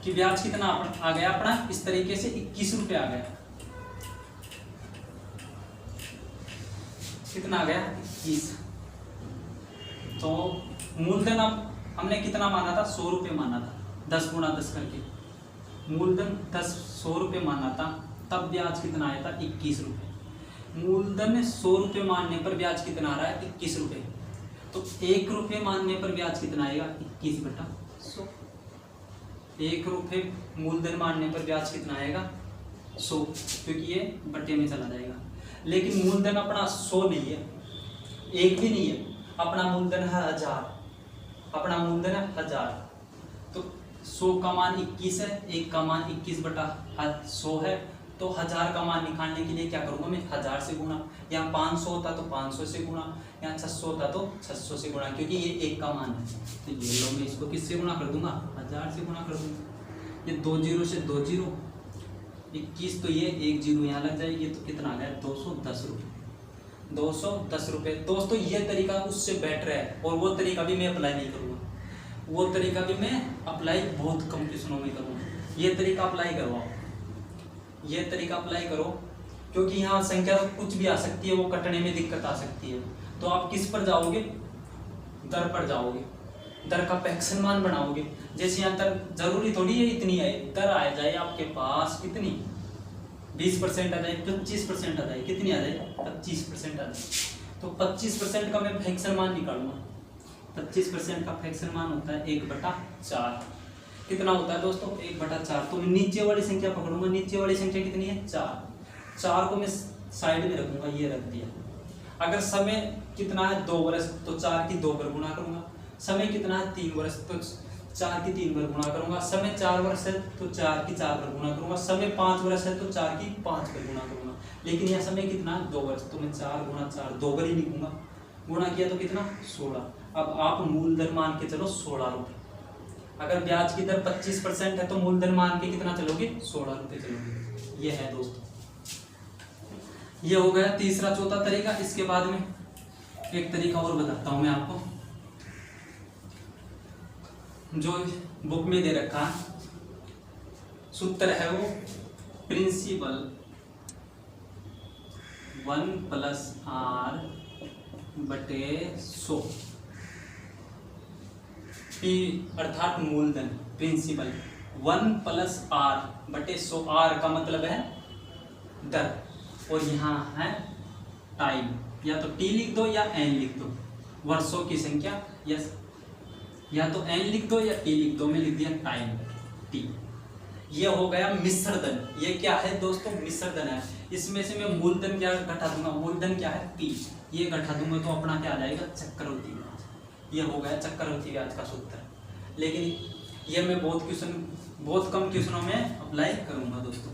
कि ब्याज कितना आ गया अपना, इस तरीके से 21 रुपये आ गया। कितना आ गया 21। तो मूलधन अब हमने कितना माना था, 100 रुपये माना था, 10 गुणा 10 करके मूलधन 100 रुपये माना था, तब ब्याज कितना आया था, 21 रुपये। मूलधन 100 रुपये मानने पर ब्याज कितना आ रहा है, 21 रुपये। तो 1 रुपये मानने पर ब्याज कितना आएगा, 21/100। 1 रुपये मूलधन मानने पर ब्याज कितना आएगा, 100, क्योंकि ये बट्टे में चला जाएगा। लेकिन मूलधन अपना 100 नहीं है, 1 भी नहीं है, अपना मूलधन है 1000, अपना मूलधन है 1000। तो 100 का मान 21 है, 1 का मान 21/100 है। तो 1000 का मान निकालने के लिए क्या करूँगा मैं, 1000 से गुणा। यहाँ 500 होता तो 500 से गुणा, यहाँ 600 होता तो 600 से गुणा, क्योंकि ये 1 का मान है। तो ये लो मैं इसको किससे गुणा कर दूंगा, 1000 से गुणा कर दूंगा। ये 2 0 से 2 0, 21, तो ये 1 0 यहाँ लग जाएगी, तो कितना आ गया, 210 रुपये। 210 रुपये। दोस्तों ये तरीका उससे बेटर है, और वो तरीका भी मैं अप्लाई नहीं करूँगा, वो तरीका भी मैं अप्लाई बहुत कम क्वेश्चनों में करूँगा। ये तरीका अप्लाई करवाओ, ये तरीका अप्लाई करो, क्योंकि यहाँ संख्या तो कुछ भी आ सकती है, वो कटने में दिक्कत आ सकती है। तो आप किस पर जाओगे, दर पर जाओगे, दर का फ्रैक्शन मान बनाओगे। जैसे यहाँ दर जरूरी थोड़ी है इतनी है, दर आ जाए आपके पास कितनी, 20% आ जाए, 25% आ जाए, कितनी आ जाए, 25% आ जाए। तो 25% का मैं फ्रैक्शन मान निकालूंगा। 25% का फ्रैक्शन मान होता है 1/4। कितना होता है दोस्तों, 1/4। तो मैं नीचे वाली संख्या पकड़ूंगा, नीचे वाली संख्या कितनी है, 4। 4 को मैं साइड में रखूंगा, ये रख दिया। अगर समय कितना है, 2 वर्ष, तो 4 की 2 बार गुणा करूंगा। समय कितना है, 3 वर्ष, तो 4 की 3 बार गुणा करूंगा। समय 4 वर्ष है तो 4 की 4 बार गुणा करूंगा। समय 5 वर्ष है तो 4 की 5 बार गुणा करूंगा। लेकिन यह समय कितना है, 2 वर्ष, तो मैं 4 गुणा 4 2 बार ही लिखूंगा। गुणा किया तो कितना, 16। अब आप मूलधन मान के चलो 16 रुपये। अगर ब्याज की दर 25% है तो मूलधन मान के कितना चलोगे, 16 रुपये चलोगे। ये है दोस्तों, ये हो गया तीसरा चौथा तरीका। इसके बाद में एक तरीका और बताता हूं मैं आपको, जो बुक में दे रखा है। सूत्र है वो प्रिंसिपल 1+R/100, पी अर्थात मूलधन, प्रिंसिपल 1+R/100। R का मतलब है दर, और यहाँ है टाइम, या तो T लिख दो या N लिख दो, वर्षों की संख्या, यस, या तो N लिख दो या T लिख दो। मैं लिख दिया टाइम, T। ये हो गया मिश्र धन। ये क्या है दोस्तों, मिश्र धन है। इसमें से मैं मूलधन क्या घटा दूंगा, मूलधन क्या है, P, ये घटा दूंगा तो अपना क्या आ जाएगा, चक्रवृद्धि ब्याज। ये हो गया चक्रवृद्धि ब्याज का सूत्र। लेकिन ये मैं बहुत कम क्वेश्चनों में अप्लाई करूंगा दोस्तों।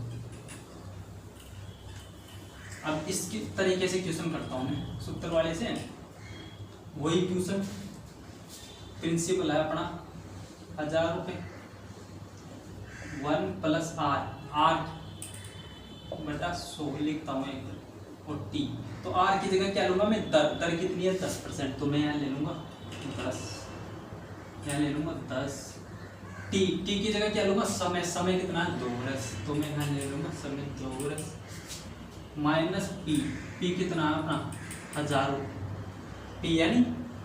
अब इसकी तरीके से क्वेश्चन करता हूं मैं, सूत्र वाले से वही क्वेश्चन। प्रिंसिपल है अपना 1000 रुपये, 1+R/100 लिखता हूँ एक, और T। तो R की जगह क्या लूंगा मैं, दर कितनी है, 10%, तो मैं यहाँ ले लूंगा 10, यहाँ ले लूंगा 10। T की जगह क्या लूंगा, समय कितना है, 2 वर्ष, तो मैं यहाँ ले लूंगा समय 2 वर्ष, माइनस P कितना है अपना 1000 रुपये, P यानी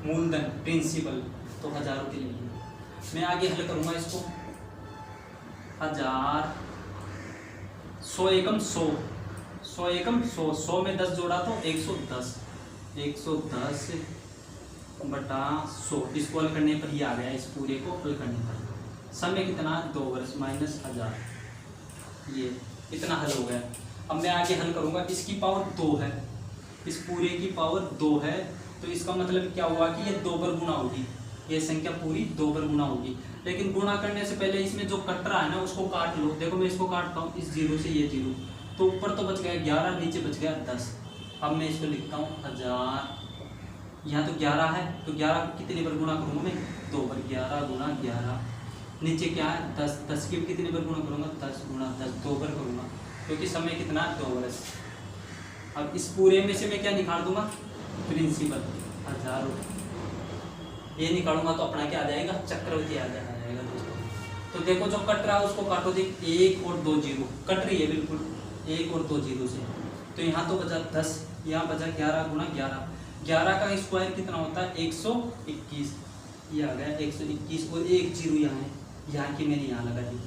मूलधन, प्रिंसिपल, तो 1000 रुपये ले लूंगा। मैं आगे हल करूंगा इसको, 1000, 100 एकम 100, 100 एकम 100, 100 में 10 जोड़ा तो 110, 110/100। इसको हल करने पर ही आ गया, इस पूरे को हल करने पर। समय कितना, 2 वर्ष, माइनस 1000, ये इतना हल हो गया। अब मैं आगे हल करूंगा, इसकी पावर 2 है, इस पूरे की पावर 2 है, तो इसका मतलब क्या हुआ कि ये 2 बार गुना होगी, ये संख्या पूरी 2 बार गुना होगी। लेकिन गुणा करने से पहले इसमें जो कट रहा है ना, उसको काट लो। देखो मैं इसको काटता हूँ, इस 0 से ये 0, तो ऊपर तो बच गया 11, नीचे बच गया 10। अब मैं इसको लिखता हूँ 1000, यहाँ तो 11 है, तो 11 को कितनी बार गुणा करूँगा मैं, 2 बार, 11 गुणा 11। नीचे क्या है 10, 10 की कितनी बार गुणा करूँगा, 10 गुणा 10, 2 बार करूँगा, क्योंकि समय कितना, 2 वर्ष। अब इस पूरे में से मैं क्या निकाल दूंगा, प्रिंसिपल 1000 रुपये, ये निकालूंगा तो अपना क्या आ जाएगा, चक्रवृद्धि आ जाएगा दोस्तों। तो देखो जो कट रहा है उसको काटो, देख 1 और 2 0 कट रही है, बिल्कुल 1 और 2 0 से, तो यहाँ तो बचा 10, यहाँ बचा 11 गुणा 11। 11 का स्क्वायर कितना होता है 121, ये आ गया 121 और एक जीरो यहाँ है, यहाँ की मैंने यहाँ लगा दी,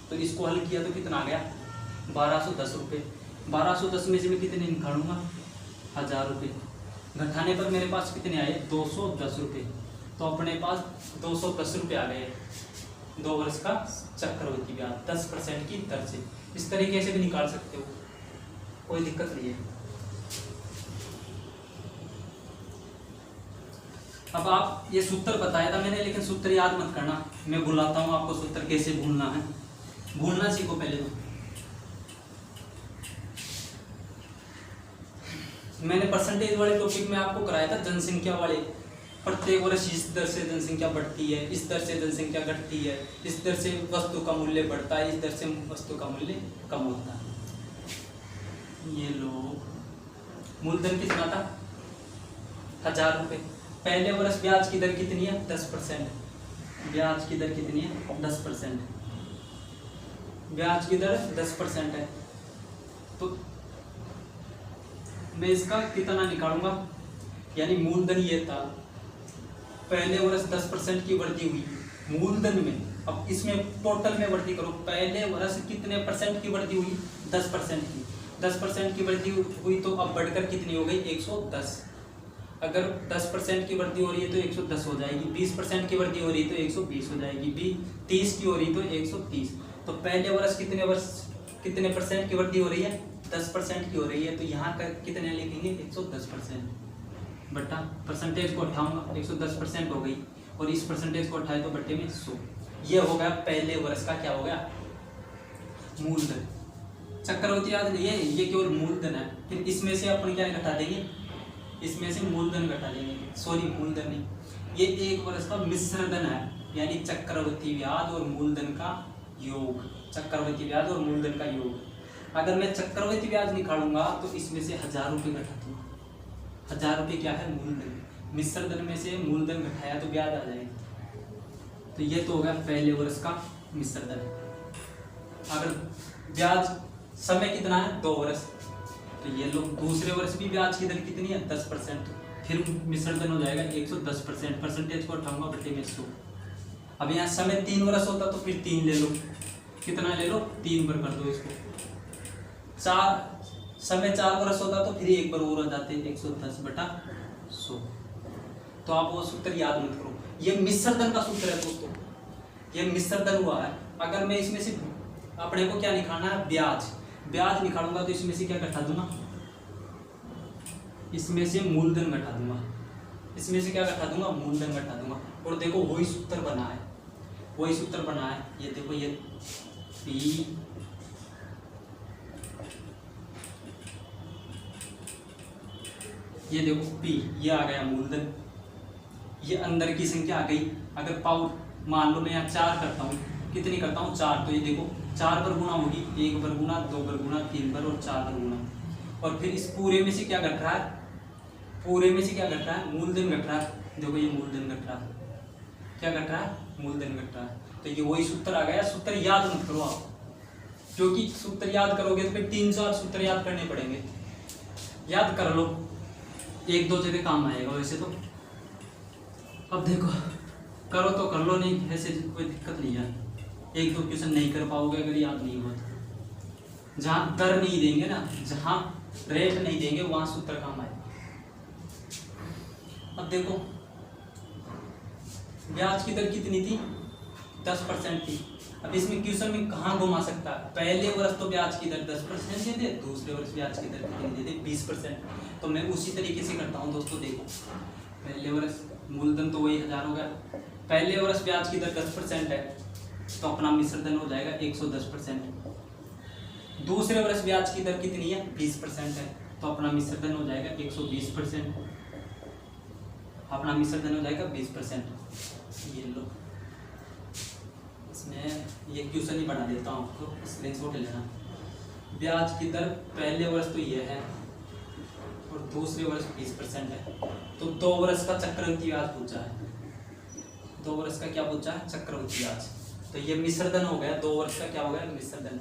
तो इसको हल किया तो कितना आ गया 1210 रुपये। 1210 में से मैं कितने निकालूंगा 1000 रुपये, घटाने पर मेरे पास कितने आए 210 रुपये, तो अपने पास 210 रुपये आ गए 2 वर्ष का चक्रवृद्धि ब्याज 10% की दर से। इस तरीके से भी निकाल सकते हो, कोई दिक्कत नहीं है। अब आप ये सूत्र बताया था मैंने, लेकिन सूत्र याद मत करना, मैं बुलाता हूँ आपको सूत्र कैसे भूलना है, भूलना सीखो पहले तो। मैंने परसेंटेज वाले टॉपिक में आपको कराया था जनसंख्या वाले, प्रत्येक वर्ष इस दर से जनसंख्या बढ़ती है, इस दर से जनसंख्या घटती है, इस दर से वस्तु का मूल्य बढ़ता है, इस दर से वस्तु का मूल्य कम होता है। ये लो मूलधन कितना था 1000 रुपये, पहले वर्ष ब्याज की दर कितनी है 10%, ब्याज की दर कितनी है 10%, ब्याज की दर 10% है, तो मैं इसका कितना निकालूंगा, यानी मूलधन ये था, पहले वर्ष 10% की वृद्धि हुई मूलधन में, अब इसमें टोटल में वृद्धि करो, पहले वर्ष कितने परसेंट की वृद्धि हुई 10% की, 10% की वृद्धि हुई तो अब बढ़कर कितनी हो गई 110, अगर 10% की वृद्धि हो रही है तो 110 हो जाएगी, 20% की वृद्धि हो रही है तो 120 हो जाएगी, 30 की हो रही है तो 130, तो पहले वर्ष कितने परसेंट की वृद्धि हो रही है 10% की हो रही है, तो यहाँ का कितने लिखेंगे 110%, बटा परसेंटेज को उठाऊंगा 110% हो गई, और इस परसेंटेज को उठाए तो बट्टे में 100, ये हो गया पहले वर्ष का क्या हो गया मूलधन। चक्रवृद्धि ब्याज ये केवल मूलधन है, फिर इसमें से अपन क्या घटा देंगे, इसमें से मूलधन घटा देंगे, सॉरी मूलधन नहीं, ये एक वर्ष का मिश्र धन है, यानी चक्रवृद्धि ब्याज और मूलधन का योग, चक्रवृद्धि ब्याज और मूलधन का योग। अगर मैं चक्रवृद्धि ब्याज निकालूंगा तो इसमें से 1000 रुपये घटा दूंगा, 1000 रुपये क्या है मूलधन, मिश्र धन में से मूलधन घटाया तो ब्याज आ जाएगा, तो ये तो हो गया पहले वर्ष का मिश्र धन। अगर ब्याज समय कितना है 2 वर्ष, तो ये लोग दूसरे वर्ष भी ब्याज की दर कितनी है 10%, फिर मिश्र धन हो जाएगा 110%, परसेंटेज को उठाऊंगा बट्टे में 100। अब यहाँ समय 3 वर्ष होता तो फिर 3 ले लो, कितना ले लो 3 पर कर दो इसको, 4 वर्ष होता तो फिर एक बार और आ जाते 110/100। तो आप वो सूत्र याद मत करो, ये मिश्र धन का सूत्र है दोस्तों, ये मिश्र धन हुआ है। अगर मैं इसमें से अपने को क्या निकालना है ब्याज निकालूंगा तो इसमें से क्या घटा दूंगा, इसमें से मूलधन घटा दूंगा, इसमें से क्या घटा दूंगा मूलधन घटा दूंगा, और देखो वही सूत्र बना है, वही सूत्र बना है, ये देखो ये P ये देखो P ये आ गया मूलधन, ये अंदर की संख्या आ गई। अगर पावर मान लो मैं यहाँ 4 करता हूँ, कितनी करता हूँ 4, तो ये देखो 4 पर गुणा होगी, 1 पर गुणा, 2 पर गुणा, 3 पर और 4 पर गुणा, और फिर इस पूरे में से क्या घट रहा है, पूरे में से क्या घट रहा है मूलधन घट रहा है, देखो ये मूलधन घट रहा है, क्या घट रहा है मूलधन घट रहा है। तो ये वही सूत्र आ गया, सूत्र याद मत करो आप, क्योंकि सूत्र याद करोगे तो फिर 3-4 सूत्र याद करने पड़ेंगे, याद कर लो, 1-2 जगह काम आएगा वैसे तो। अब देखो करो तो कर लो, नहीं ऐसे कोई दिक्कत नहीं है, 1-2 क्वेश्चन नहीं कर पाओगे अगर याद नहीं हुआ तो, जहाँ दर नहीं देंगे ना, जहाँ रेट नहीं देंगे वहाँ सूत्र काम आएगा। अब देखो ब्याज की दर कितनी थी 10% थी, अब इसमें क्वेश्चन में कहाँ घुमा सकता है, पहले वर्ष तो ब्याज की दर 10% दे दे, दूसरे वर्ष ब्याज की दर कितनी दे दे 20%, तो मैं उसी तरीके से करता हूँ दोस्तों। देखो पहले वर्ष मूलधन तो वही 1000 हो गया, पहले वर्ष ब्याज की दर 10% है तो अपना मिश्र धन हो जाएगा 110%, दूसरे वर्ष ब्याज की दर कितनी है 20% है तो अपना मिश्र धन हो जाएगा 120%, अपना मिश्र धन हो जाएगा 20%। ये लो इसमें ये क्वेश्चन ही बना देता हूँ आपको, स्क्रीनशॉट लेना। ब्याज की दर पहले वर्ष तो ये है और दूसरे वर्ष 20% है, तो 2 वर्ष का चक्रवृद्धि ब्याज पूछा है, 2 वर्ष का क्या पूछा है चक्रवृद्धि ब्याज, तो ये मिश्र धन हो गया, 2 वर्ष का क्या हो गया मिश्र धन।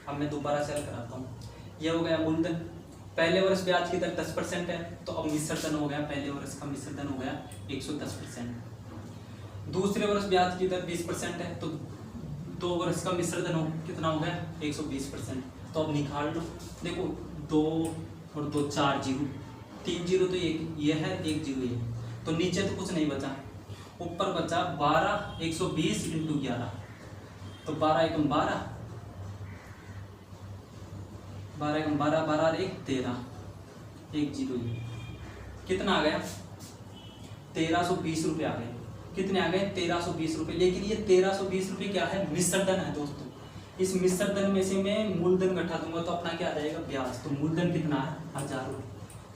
अब मैं दोबारा से हल कराता हूँ, ये हो गया मूलधन, पहले वर्ष ब्याज की दर 10% है, तो अब मिश्र धन हो गया, पहले वर्ष का मिश्र धन हो गया 110%। दूसरे वर्ष ब्याज की दर 20% है, तो 2 वर्ष का मिश्र धन कितना हो गया 120%। तो अब निकाल लो, देखो 2 और 2 4 जीरो, 3 जीरो तो ये है, 1 जीरो ये, तो नीचे तो कुछ नहीं बचा, ऊपर बचा 12 120 इंटू 11, तो 12 एकम 12, 12 एकम 12, 12 और 1 13, 1 जीरो ये कितना आ गया 1320 रुपये आ गए। कितने आ गए 1320 रुपये। लेकिन ये 1320 रुपये क्या है, मिश्र धन है दोस्तों। इस मिश्र धन में से मैं मूलधन घटा दूंगा तो अपना क्या आ जाएगा ब्याज। तो मूलधन कितना है 1000 रुपये,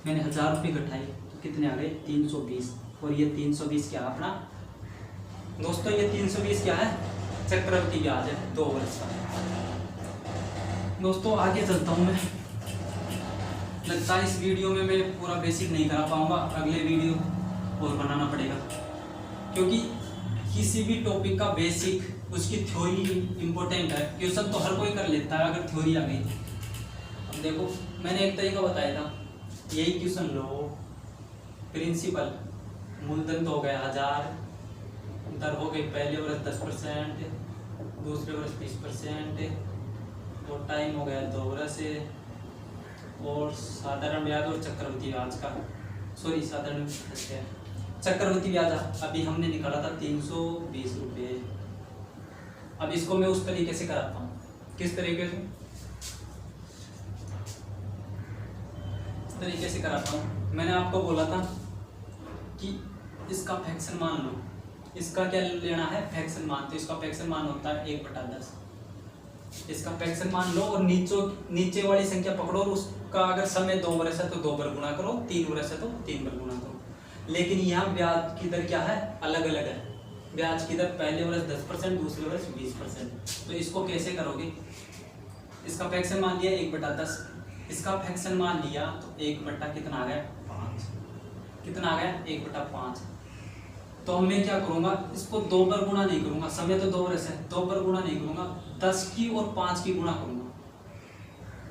मैंने 1000 रुपये घटाए तो कितने आ गए 320। और ये 320 क्या अपना दोस्तों, ये 320 क्या है चक्रवृद्धि ब्याज है 2 वर्ष का। दोस्तों आगे चलता हूँ मैं, लगता है इस वीडियो में मैं पूरा बेसिक नहीं करा पाऊंगा, अगले वीडियो और बनाना पड़ेगा, क्योंकि किसी भी टॉपिक का बेसिक उसकी थ्योरी इम्पोर्टेंट है। क्वेश्चन तो हर कोई कर लेता है अगर थ्योरी आ गई। अब देखो मैंने एक तरीका बताया था, यही क्वेश्चन लो, प्रिंसिपल मूलधन तो हो गया 1000, दर हो गई पहले वर्ष 10%, दूसरे वर्ष 20%, और टाइम हो गया 2 वर्ष, और साधारण ब्याज और चक्रवृद्धि ब्याज का, सॉरी साधारण चक्रवृद्धि ब्याज अभी हमने निकाला था 320 रुपये। अब इसको मैं उस तरीके से कराता हूँ, किस तरीके से, इस तरीके से कराता हूँ। मैंने आपको बोला था कि इसका फ्रैक्शन मान लो, इसका क्या लेना है फ्रैक्शन मान, तो इसका फ्रैक्शन मान होता है 1/10। इसका फ्रैक्शन मान लो और नीचे वाली संख्या पकड़ो और उसका अगर समय 2 वर्ष है तो 2 बार गुणा करो, 3 वर्ष है तो 3 बार गुणा करो। लेकिन यहाँ ब्याज की दर क्या है अलग अलग है। ब्याज की दर पहले वर्ष 10%, दूसरे वर्ष 20%। तो इसको कैसे करोगे, इसका फ्रैक्शन मान लिया 1/10, इसका फ्रैक्शन मान लिया तो 1 कितना आ गया 5, कितना आ गया 1/5। तो मैं क्या करूंगा, इसको 2 बार गुणा नहीं करूंगा, समय तो 2 वर्ष है, 2 बार गुणा नहीं करूंगा, 10 की और 5 की गुणा करूंगा,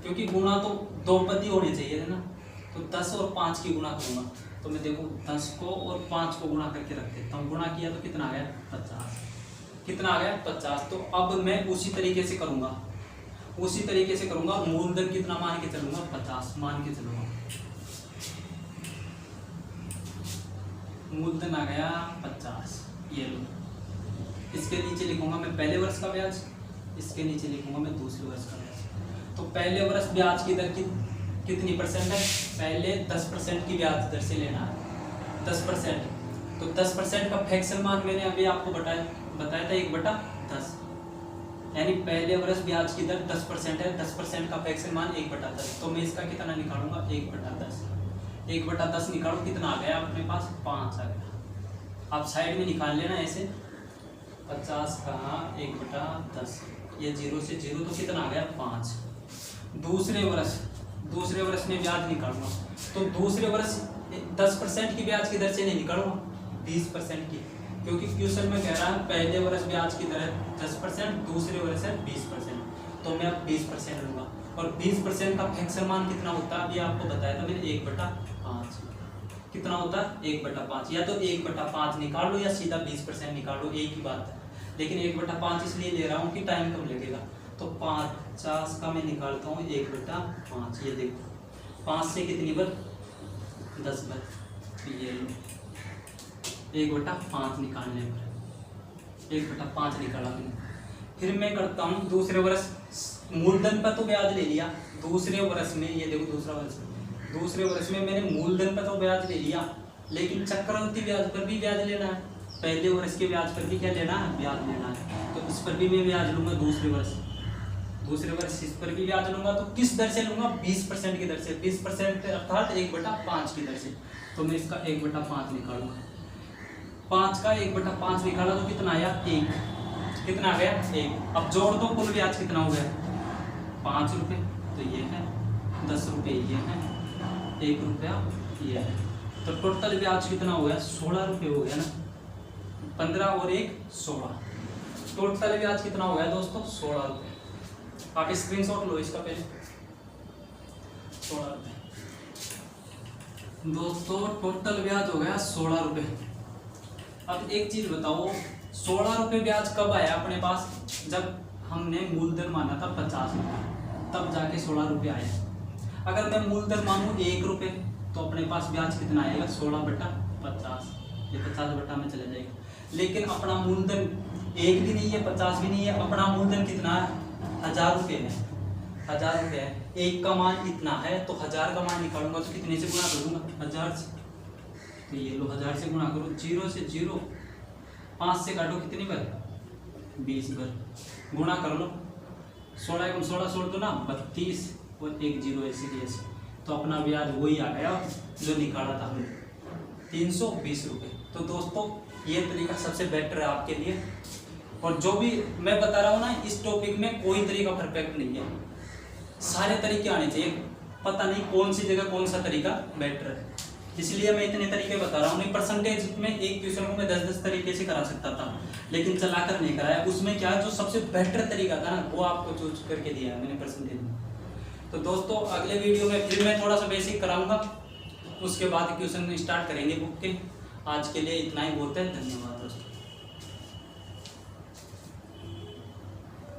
क्योंकि गुणा तो 2 पद ही होने चाहिए है ना। तो 10 और 5 की गुणा करूंगा, तो मैं देखो 10 को और 5 को गुणा करके रख देता हूँ। गुणा किया तो कितना आ गया 50, कितना आ गया 50। तो अब मैं उसी तरीके से करूंगा, उसी तरीके से करूंगा। मूलधन कितना मान के चलूंगा 50 मान के चलूंगा, मूलधन आ गया 50, ये लो। इसके नीचे लिखूंगा मैं पहले वर्ष का ब्याज, इसके नीचे लिखूंगा मैं दूसरे वर्ष का ब्याज। तो पहले वर्ष ब्याज की दर कितनी परसेंट है, पहले 10% की ब्याज दर से लेना है 10%। तो 10% का फ्रैक्शन मान मैंने अभी आपको बताया था 1/10, यानी पहले वर्ष ब्याज की दर 10% है, 10% का फ्रैक्शन मान 1/10। तो मैं इसका कितना निकालूंगा 1/10, 1/10 निकालो कितना आ गया अपने पास 5 आ गया। आप साइड में निकाल लेना ऐसे, 50 का 1/10, ये 0 से 0 तो कितना आ गया 5। दूसरे वर्ष में ब्याज निकालूंगा, तो दूसरे वर्ष 10% की ब्याज की दर से नहीं निकालूंगा 20% की, क्योंकि क्वेश्चन में कह रहा है पहले वर्ष ब्याज की दर है 10%, दूसरे वर्ष है 20%, तो मैं अब 20% लूंगा। और 20% का फ्रैक्शन मान कितना होता है अभी आपको बताया था मैंने 1/5, कितना होता है 1/5। या तो 1/5 निकाल लो या सीधा 20% निकाल लो, एक ही बात है। लेकिन 1/5 इसलिए ले रहा हूँ कि टाइम कम लगेगा। तो 50 का मैं निकालता हूँ 1/5, ये देखो 5 से कितनी बार 10 बार, ये लो 1/5 निकालने पर 1/5 निकाला मैंने। फिर मैं करता हूँ दूसरे वर्ष, मूलधन पर तो ब्याज ले लिया, दूसरे वर्ष में ये देखो दूसरे वर्ष में मैंने मूलधन पर तो ब्याज ले लिया, लेकिन चक्रवृद्धि ब्याज पर भी ब्याज लेना है। पहले वर्ष के ब्याज पर भी क्या लेना है ब्याज लेना है, तो इस पर भी मैं ब्याज लूंगा दूसरे वर्ष इस पर भी ब्याज लूंगा। तो किस दर से लूंगा 20% की दर से, 20% अर्थात 1/5 की दर से। तो मैं इसका 1/5 निकालूंगा, 5 का 1/5 निकाला तो कितना आया 1, कितना आ गया 1। अब जोड़ दो कुल ब्याज कितना हो गया 5 रुपये, तो ये है 10 रुपये, ये है 1 रुपया, ये है। तो टोटल ब्याज कितना हो गया 16 रुपये हो गया ना, 15 और 1 16। टोटल ब्याज कितना हो गया दोस्तों 16 रुपये। आप स्क्रीनशॉट लो इसका पहले, 16 रुपये। दोस्तों टोटल ब्याज हो गया 16 रुपये। अब एक चीज बताओ, 16 रुपये ब्याज कब आया अपने पास? जब हमने मूलधन माना था 50 रुपये, तब जाके 16 रुपये आया। अगर मैं मूलधन मानूँ 1 रुपये तो अपने पास ब्याज कितना आएगा? 16/50, ये 50 में चला जाएगा। लेकिन अपना मूलधन 1 भी नहीं है, 50 भी नहीं है, अपना मूलधन कितना है? 1000 रुपये है। 1000 रुपये है, 1 का मान इतना है तो 1000 का मान निकालूंगा तो कितने से गुणा करूंगा? 1000 से। तो ये लो 1000 से गुणा करो, 0 से 0, 5 से काटो, कितनी बार? 20 बार। गुणा कर लो, 16 × 16 छोड़ दो ना, 32 और 1 0 ऐसे। तो अपना ब्याज वही आ गया जो निकाला था हमने, 320 रुपये। तो दोस्तों ये तरीका सबसे बेटर है आपके लिए। और जो भी मैं बता रहा हूँ ना, इस टॉपिक में कोई तरीका परफेक्ट नहीं है, सारे तरीके आने चाहिए। पता नहीं कौन सी जगह कौन सा तरीका बेटर है, इसलिए मैं इतने तरीके बता रहा हूँ। नहीं परसेंटेज में एक क्वेश्चन को मैं 10-10 तरीके से करा सकता था, लेकिन चलाकर नहीं कराया। उसमें क्या जो सबसे बेटर तरीका था ना, वो आपको चूज करके दिया है मैंने परसेंटेज में। तो दोस्तों अगले वीडियो में फिर मैं थोड़ा सा बेसिक कराऊंगा, उसके बाद क्वेश्चन स्टार्ट करेंगे बुक के। आज के लिए इतना ही बहुत है, धन्यवाद दोस्तों।